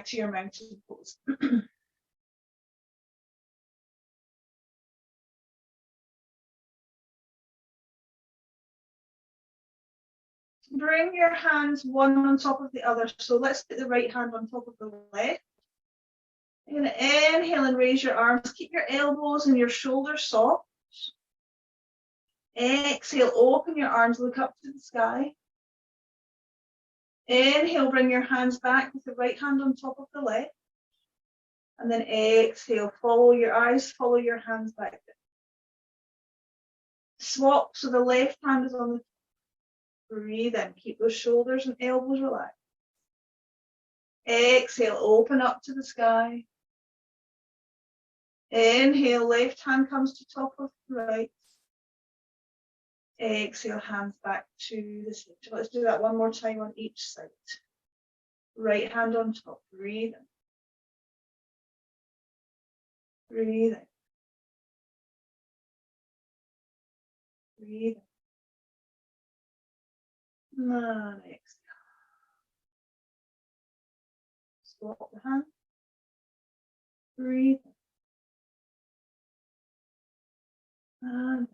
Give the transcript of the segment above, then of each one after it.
to your mountain pose. Bring your hands one on top of the other. So let's put the right hand on top of the left. You're going to inhale and raise your arms. Keep your elbows and your shoulders soft. Exhale, open your arms, look up to the sky. Inhale, bring your hands back with the right hand on top of the left. And then exhale, follow your eyes, follow your hands back. Swap, so the left hand is on the top. Breathe in, keep those shoulders and elbows relaxed. Exhale, open up to the sky. Inhale, left hand comes to top of the right. Exhale, hands back to the center. Let's do that one more time on each side. Right hand on top, breathe in. Breathe in. Breathe in. And exhale. Swap the hand. Breathe in. And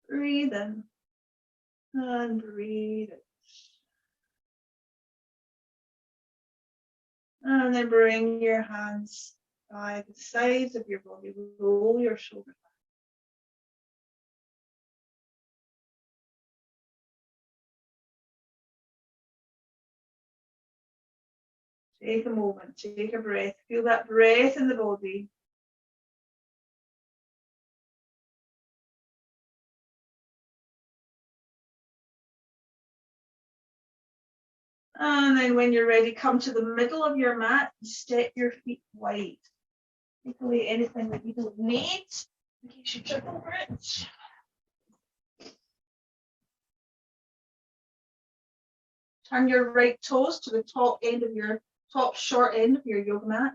breathe in. And breathe out. And then bring your hands by the sides of your body. Roll your shoulders back. Take a moment, take a breath. Feel that breath in the body. And then when you're ready, come to the middle of your mat and step your feet wide. Take away anything that you don't need in case you trip over it. Turn your right toes to the top short end of your yoga mat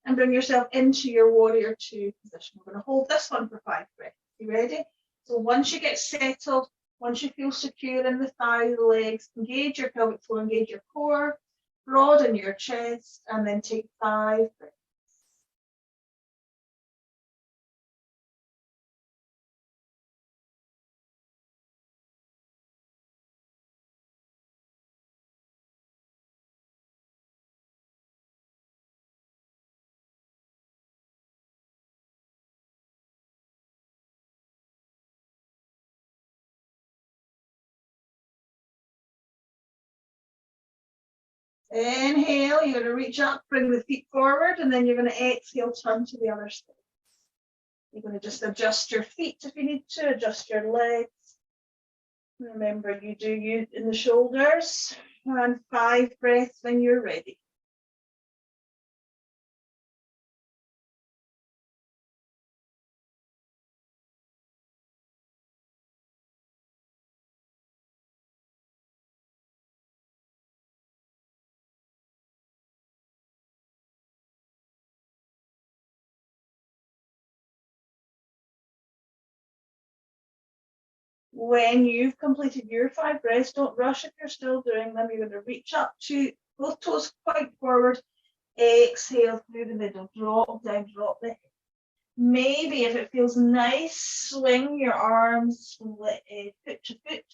and bring yourself into your warrior two position. We're going to hold this one for 5 breaths. You ready? So once you get settled, once you feel secure in the thighs, the legs, engage your pelvic floor, engage your core, broaden your chest, and then take 5 breaths. Inhale, you're going to reach up, bring the feet forward, and then you're going to exhale, turn to the other side. You're going to just adjust your feet if you need to, adjust your legs. Remember, you do you in the shoulders, and 5 breaths when you're ready. When you've completed your 5 breaths, don't rush if you're still doing them. You're going to reach up to both toes, point forward, exhale through the middle, drop down, drop the head. Maybe if it feels nice, swing your arms from foot to foot.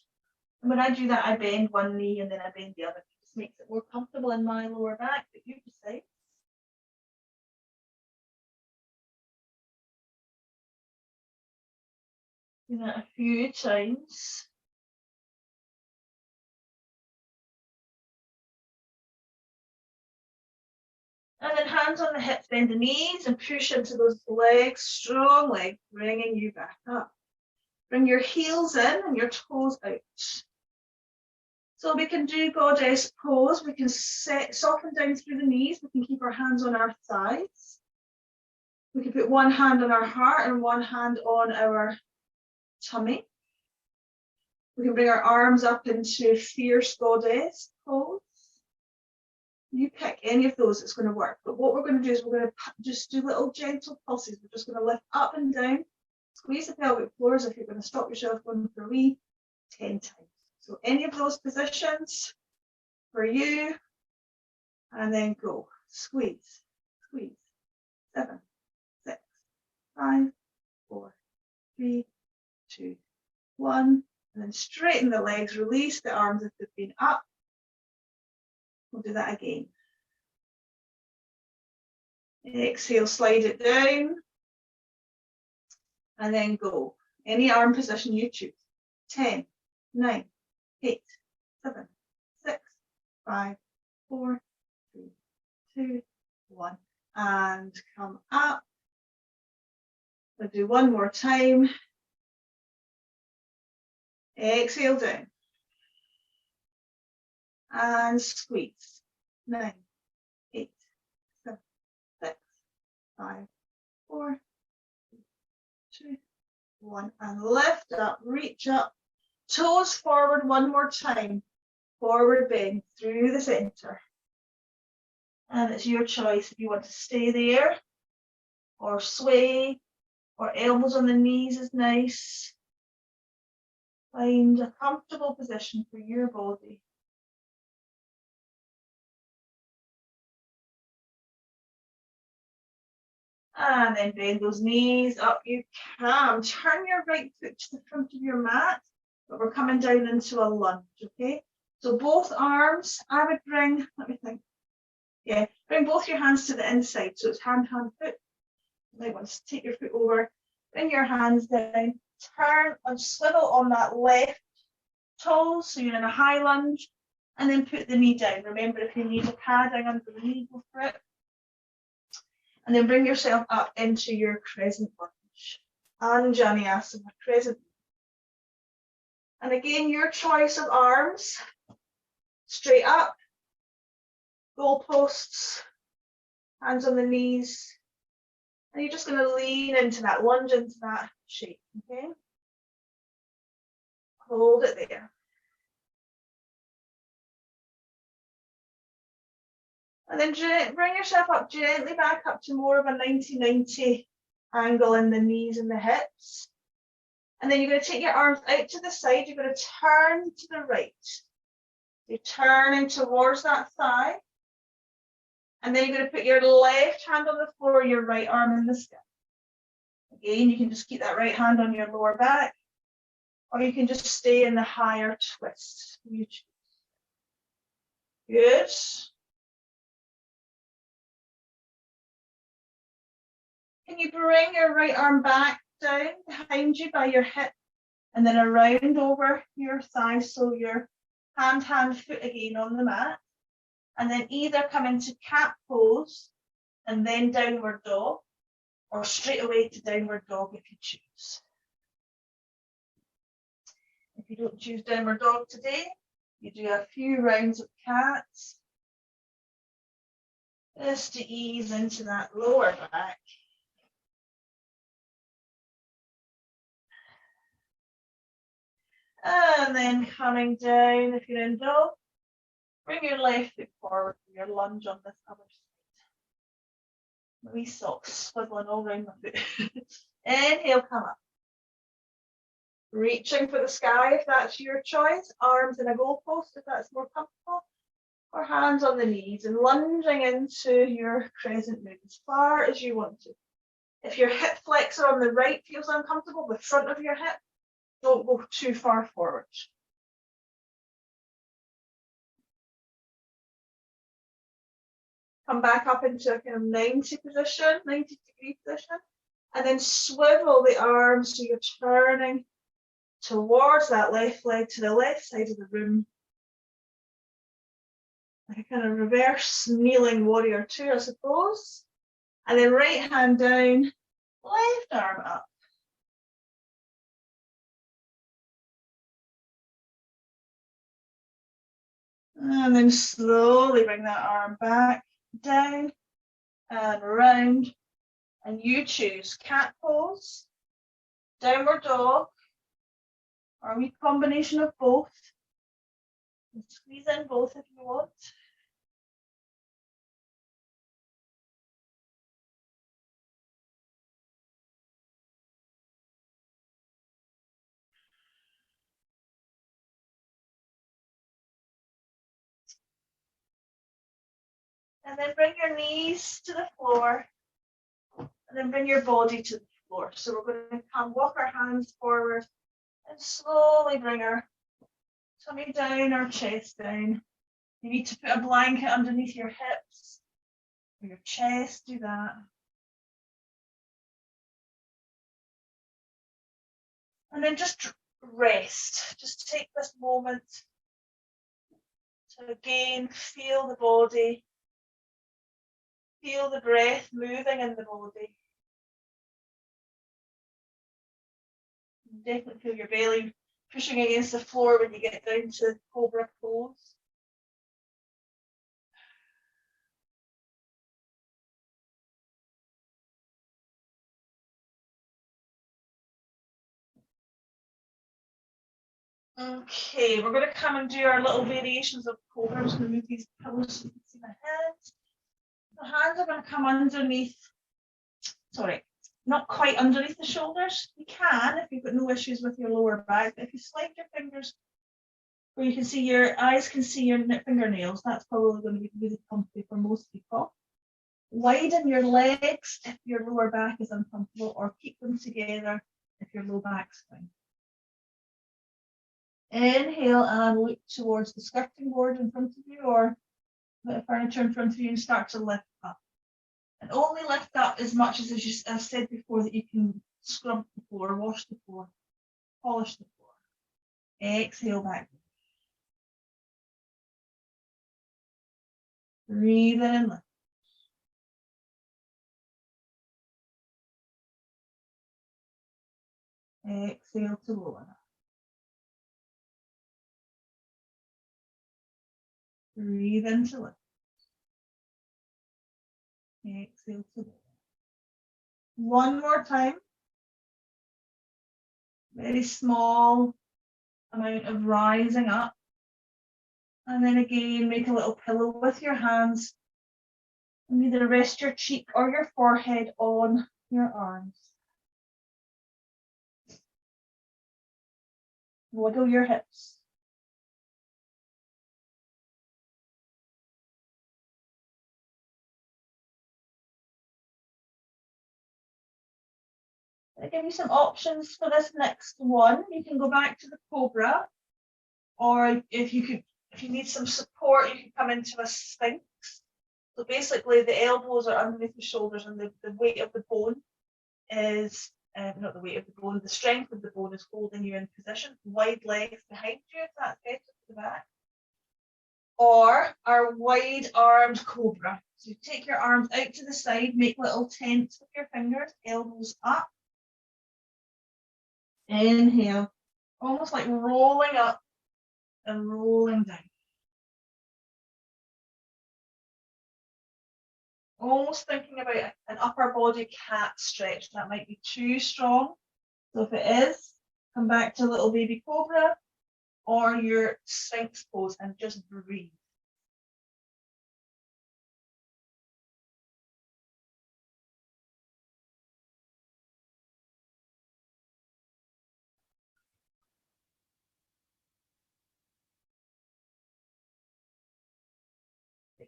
And when I do that, I bend one knee and then I bend the other. It just makes it more comfortable in my lower back, but you decide. Do that a few times. And then hands on the hips, bend the knees and push into those legs, strong legs, bringing you back up. Bring your heels in and your toes out. So we can do goddess pose. We can soften down through the knees. We can keep our hands on our thighs. We can put one hand on our heart and one hand on our tummy. We can bring our arms up into fierce goddess pose. You pick any of those, it's going to work. But what we're going to do is we're going to just do little gentle pulses. We're just going to lift up and down, squeeze the pelvic floor as if you're going to stop yourself going for a wee 10 times. So any of those positions, for you. And then go. Squeeze, squeeze. 7, 6, 5, 4, 3, 2, 1. And then straighten the legs, release the arms if they've been up. We'll do that again. Exhale, slide it down. And then go. Any arm position you choose. 10, 9, 8, 7, 6, 5, 4, 3, 2, 1. And come up. We'll do one more time. Exhale down. And squeeze. 9, 8, 7, 6, 5, 4, 2, 1. And lift up, reach up. Toes forward one more time. Forward bend through the center. And it's your choice if you want to stay there or sway, or elbows on the knees is nice. Find a comfortable position for your body. And then bend those knees up you can. Turn your right foot to the front of your mat, but we're coming down into a lunge, okay? So both arms, I would bring, let me think. Yeah, bring both your hands to the inside. So it's hand, hand, foot. You might want to take your foot over, bring your hands down, turn and swivel on that left toe, so you're in a high lunge, and then put the knee down. Remember, if you need a padding under the knee, go for it. And then bring yourself up into your crescent lunge. Anjaneyasana, crescent. And again, your choice of arms. Straight up, goalposts, hands on the knees. And you're just going to lean into that, lunge into that shape, okay? Hold it there. And then bring yourself up gently back up to more of a 90-90 angle in the knees and the hips. And then you're going to take your arms out to the side. You're going to turn to the right. You're turning towards that thigh. And then you're going to put your left hand on the floor, your right arm in the sky. Again, you can just keep that right hand on your lower back, or you can just stay in the higher twist. You choose. Good. Can you bring your right arm back down behind you by your hip, and then around over your thigh, so your hand, hand, foot again on the mat. And then either come into cat pose and then downward dog, or straight away to downward dog if you choose. If you don't choose downward dog today, you do a few rounds of cats, just to ease into that lower back. And then coming down, if you're in dog, bring your left foot forward for your lunge on this other side. My wee socks swiveling all around my foot. Inhale, come up. Reaching for the sky if that's your choice. Arms in a goalpost if that's more comfortable. Or hands on the knees and lunging into your crescent moon as far as you want to. If your hip flexor on the right feels uncomfortable, the front of your hip, don't go too far forward. Come back up into a kind of 90 position, 90-degree position, and then swivel the arms so you're turning towards that left leg to the left side of the room. Like a kind of reverse kneeling warrior two, I suppose. And then right hand down, left arm up. And then slowly bring that arm back, down and round. And you choose cat pose, downward dog, or a wee combination of both. And squeeze in both if you want. And then bring your knees to the floor. And then bring your body to the floor. So we're going to come walk our hands forward and slowly bring our tummy down, our chest down. You need to put a blanket underneath your hips or your chest, do that. And then just rest. Just take this moment to again feel the body, feel the breath moving in the body. Definitely feel your belly pushing against the floor when you get down to cobra pose. Okay, we're going to come and do our little variations of cobra. I'm just going to move these pillows so you can see my hands. The hands are going to come underneath, sorry, not quite underneath the shoulders. You can if you've got no issues with your lower back. But if you slide your fingers where you can see your eyes can see your fingernails, that's probably going to be really comfy for most people. Widen your legs if your lower back is uncomfortable, or keep them together if your low back's fine. Inhale and look towards the skirting board in front of you or the furniture in front of you and start to lift up. And only lift up as much as I've said before that you can scrub the floor, wash the floor, polish the floor. Exhale back. Breathe in and lift. Exhale to lower. Breathe into lift. Exhale to lower. One more time. Very small amount of rising up. And then again, make a little pillow with your hands. And either rest your cheek or your forehead on your arms. Wiggle your hips. I'll give you some options for this next one. You can go back to the cobra, or if you need some support, you can come into a sphinx. So basically the elbows are underneath the shoulders and the weight of the bone is, not the weight of the bone, the strength of the bone is holding you in position. Wide legs behind you, if that's better for the back. Or our wide armed cobra. So you take your arms out to the side, make little tents with your fingers, elbows up. Inhale, almost like rolling up and rolling down. Almost thinking about an upper body cat stretch. That might be too strong. So if it is, come back to little baby cobra or your sphinx pose and just breathe.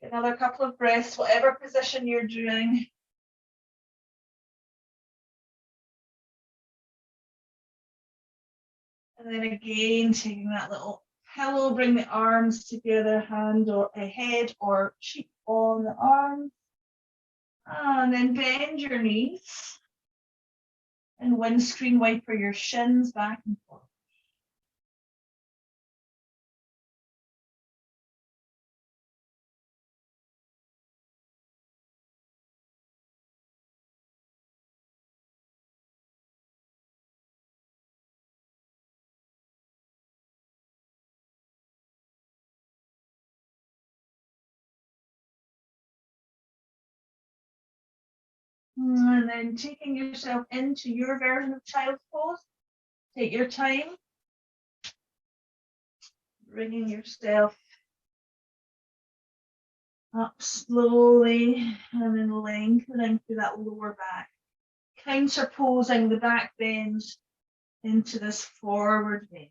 Take another couple of breaths, whatever position you're doing. And then again, taking that little pillow, bring the arms together, hand or a head or cheek on the arms. And then bend your knees and windscreen wiper your shins back and forth. And then taking yourself into your version of child's pose. Take your time. Bringing yourself up slowly and then lengthening through that lower back. Counterposing the back bend into this forward bend.